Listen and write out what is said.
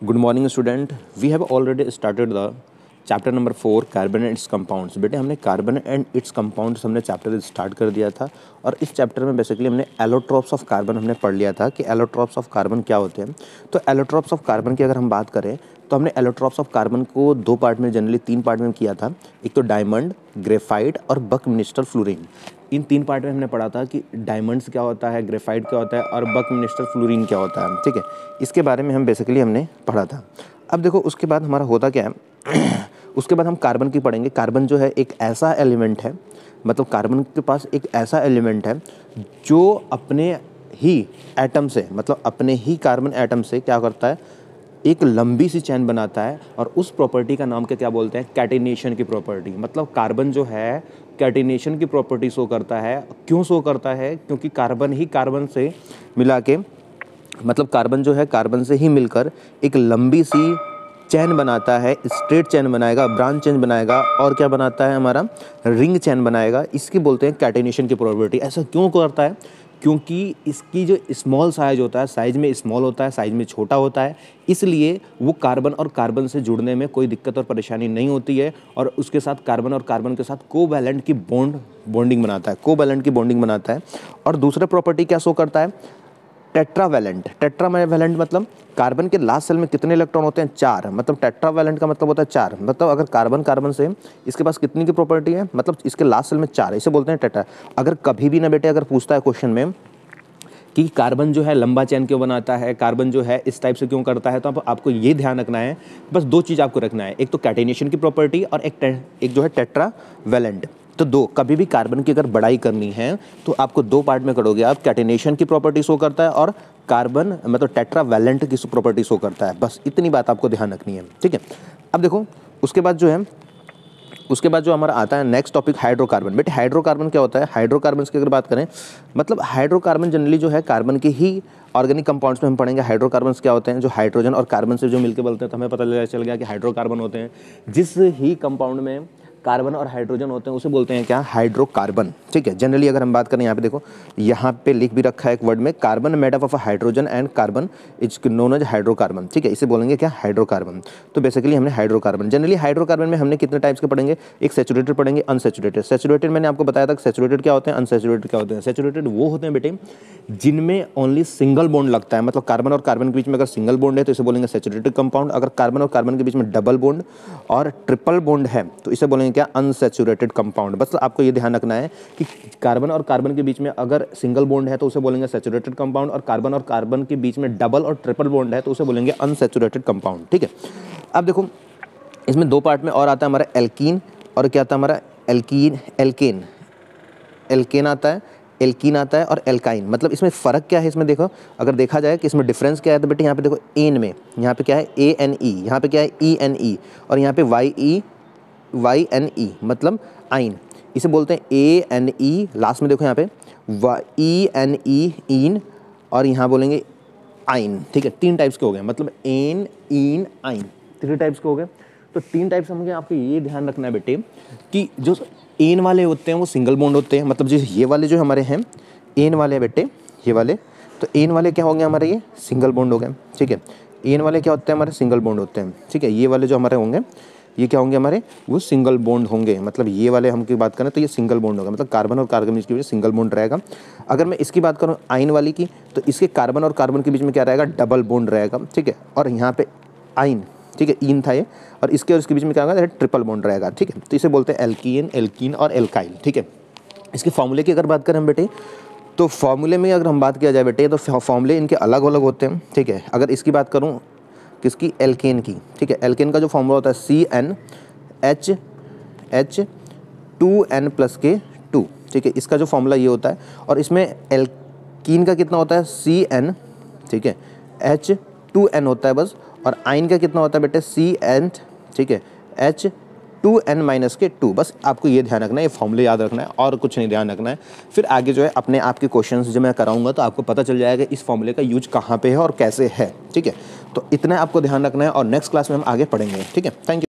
Good morning student, we have already started the chapter number 4 carbon and its compounds. बेटे हमने carbon and its compounds हमने chapter start कर दिया था और इस चैप्टर में बेसिकली हमने एलोट्रॉप्स ऑफ कार्बन हमने पढ़ लिया था कि एलोट्रॉप्स ऑफ कार्बन क्या होते हैं। तो एलोट्रॉप्स ऑफ कार्बन की अगर हम बात करें तो हमने एलोट्रॉप्स ऑफ कार्बन को दो पार्ट में, जनरली तीन पार्ट में किया था। एक तो डायमंड, ग्रेफाइट और बकमिनिस्टर फ्लोरीन। इन तीन पार्ट में हमने पढ़ा था कि डायमंड्स क्या होता है, ग्रेफाइट क्या होता है और बकमिनिस्टर फ्लोरीन क्या होता है। ठीक है, इसके बारे में हम बेसिकली हमने पढ़ा था। अब देखो उसके बाद हमारा होता क्या है उसके बाद हम कार्बन की पढ़ेंगे। कार्बन जो है एक ऐसा एलिमेंट है, मतलब कार्बन के पास एक ऐसा एलिमेंट है जो अपने ही एटम से, मतलब अपने ही कार्बन एटम से क्या करता है, एक लंबी सी चेन बनाता है और उस प्रॉपर्टी का नाम क्या बोलते हैं, कैटिनेशन की प्रॉपर्टी। मतलब कार्बन जो है कैटिनेशन की प्रॉपर्टी शो करता है। क्यों शो करता है? क्योंकि कार्बन ही कार्बन से मिला के, मतलब कार्बन जो है कार्बन से ही मिलकर एक लंबी सी चैन बनाता है, स्ट्रेट चैन बनाएगा, ब्रांच चैन बनाएगा और क्या बनाता है, हमारा रिंग चैन बनाएगा। इसकी बोलते हैं कैटिनेशन की प्रॉपर्टी। ऐसा क्यों करता है? क्योंकि इसकी जो स्मॉल साइज होता है, साइज में स्मॉल होता है, साइज में छोटा होता है, इसलिए वो कार्बन और कार्बन से जुड़ने में कोई दिक्कत और परेशानी नहीं होती है और उसके साथ कार्बन और कार्बन के साथ कोवैलेंट की बॉन्डिंग बनाता है, कोवैलेंट की बॉन्डिंग बनाता है। और दूसरा प्रॉपर्टी क्या शो करता है, टेट्रावैलेंट। टेट्रावैलेंट मतलब कार्बन के लास्ट सेल में कितने इलेक्ट्रॉन होते हैं, 4। मतलब टेट्रावैलेंट का मतलब होता है 4। मतलब अगर कार्बन कार्बन से इसके पास कितनी की प्रॉपर्टी है, मतलब इसके लास्ट सेल में 4, इसे बोलते हैं टेट्रा। अगर कभी भी ना बेटे अगर पूछता है क्वेश्चन में कि कार्बन जो है लंबा चैन क्यों बनाता है, कार्बन जो है इस टाइप से क्यों करता है, तो आपको ये ध्यान रखना है, बस दो चीज़ आपको रखना है, एक तो कैटिनेशन की प्रॉपर्टी और एक जो है टेट्रावैलेंट। तो दो, कभी भी कार्बन की अगर बड़ाई करनी है तो आपको दो पार्ट में करोगे आप। कैटिनेशन की प्रॉपर्टी शो करता है और कार्बन मतलब टेट्रावैलेंट की प्रॉपर्टी शो करता है। बस इतनी बात आपको ध्यान रखनी है, ठीक है। अब देखो उसके बाद जो हमारा आता है नेक्स्ट टॉपिक, हाइड्रोकार्बन। बेटे हाइड्रोकार्बन क्या होता है? हाइड्रोकार्बन की अगर बात करें, मतलब हाइड्रोकार्बन जनरली जो है कार्बन के ही ऑर्गेनिक कंपाउंड्स में हम पढ़ेंगे। हाइड्रोकार्बन क्या होते हैं? जो हाइड्रोजन और कार्बन से जो मिलकर बनते हैं, तो हमें पता चल गया कि हाइड्रोकार्बन होते हैं। जिस ही कंपाउंड में कार्बन और हाइड्रोजन होते हैं उसे बोलते हैं क्या, हाइड्रोकार्बन। ठीक है, जनरली अगर हम बात करें, यहाँ पे देखो, यहाँ पे लिख भी रखा है एक वर्ड में, carbon made up of hydrogen and carbon is known as hydrocarbon. ठीक है, इसे बोलेंगे क्या, हाइड्रोकार्बन। तो बेसिकली हमने हाइड्रोकार्बन, जनरली हाइड्रोकार्बन में हमने कितने टाइप्स के पढ़ेंगे, एक सैचुरेटेड पढ़ेंगे, अनसैचुरेटेड। सैचुरेटेड मैंने आपको बताया था, सैचुरेटेड क्या होते हैं, अनसैचुरेटेड क्या होते हैं। सैचुरेटेड वो होते हैं बेटे जिनमें ओनली सिंगल बॉन्ड लगता है, मतलब कार्बन और कार्बन के बीच में अगर सिंगल बॉन्ड है तो इसे बोलेंगे सैचुरेटेड कंपाउंड। अगर कार्बन और कार्बन के बीच में डबल बॉन्ड और ट्रिपल बॉन्ड है तो इसे बोलेंगे क्या, अनसैचुरेटेड कंपाउंड। बस आपको ये ध्यान रखना है कि कार्बन और कार्बन के बीच में अगर सिंगल बॉन्ड है तो उसे बोलेंगे सैचुरेटेड कंपाउंड, और कार्बन और कार्बन के बीच में डबल और ट्रिपल बॉन्ड है तो उसे बोलेंगे अनसैचुरेटेड कंपाउंड। ठीक है, अब देखो इसमें दो पार्ट में और आता है हमारा एल्कीन, और क्या आता है हमारा, एल्केन आता है, एल्कीन आता है और एल्काइन। मतलब इसमें फ़र्क क्या है, इसमें देखो अगर देखा जाए कि इसमें डिफरेंस क्या है, तो बेटे यहाँ पे देखो एन में, यहाँ पे क्या है ANE, यहाँ पे क्या है ENE, और यहाँ पे YNE मतलब आइन। इसे बोलते हैं ANE, लास्ट में देखो यहाँ पे ENE इन, और यहाँ बोलेंगे आइन। ठीक है, तीन टाइप्स के हो गए, मतलब एन, इन, आइन, थ्री टाइप्स के हो गए। तो तीन टाइप्स होंगे, आपको ये ध्यान रखना है बेटे कि जो एन वाले होते हैं वो सिंगल बॉन्ड होते हैं, मतलब जो ये वाले जो हमारे हैं एन वाले बेटे, ये वाले, तो एन वाले क्या होंगे हमारे, ये सिंगल बॉन्ड हो गए। ठीक है, एन वाले क्या होते हैं हमारे, सिंगल बॉन्ड होते हैं। ठीक है, ये वाले जो हमारे होंगे ये क्या होंगे हमारे, वो सिंगल बॉन्ड होंगे। मतलब ये वाले हम की बात करें तो ये सिंगल बॉन्ड होगा, मतलब कार्बन और कार्बन के बीच सिंगल बॉन्ड रहेगा। अगर मैं इसकी बात करूँ आइन वाली की, तो इसके कार्बन और कार्बन के बीच में क्या रहेगा, डबल बॉन्ड रहेगा। ठीक है, और यहाँ पे आइन, ठीक है, इन था ये, और इसके बीच में क्या होगा, ट्रिपल बॉन्ड रहेगा। ठीक है, तो इसे बोलते हैं एल्कीन, एल्कीन और एल्काइल। ठीक है, इसके फॉर्मूले की अगर बात करें हम बेटे, तो फॉर्मूले में अगर हम बात किया जाए बेटे, तो फॉर्मूले इनके अलग अलग होते हैं। ठीक है, अगर इसकी बात करूँ किसकी, एल्केन की। ठीक है, एल्केन का जो फॉर्मूला होता है CnH2n+2। ठीक है, इसका जो फॉर्मूला ये होता है, और इसमें एल्कीन का कितना होता है, Cn, ठीक है, H2n होता है बस, और आइन का कितना होता है बेटे, Cn, ठीक है, H2n-2। बस आपको ये ध्यान रखना है, ये फॉर्मूले याद रखना है और कुछ नहीं ध्यान रखना है। फिर आगे जो है अपने आप के क्वेश्चंस जो मैं कराऊंगा तो आपको पता चल जाएगा इस फॉर्मूले का यूज कहाँ पे है और कैसे है। ठीक है, तो इतना आपको ध्यान रखना है और नेक्स्ट क्लास में हम आगे पढ़ेंगे। ठीक है, थैंक यू।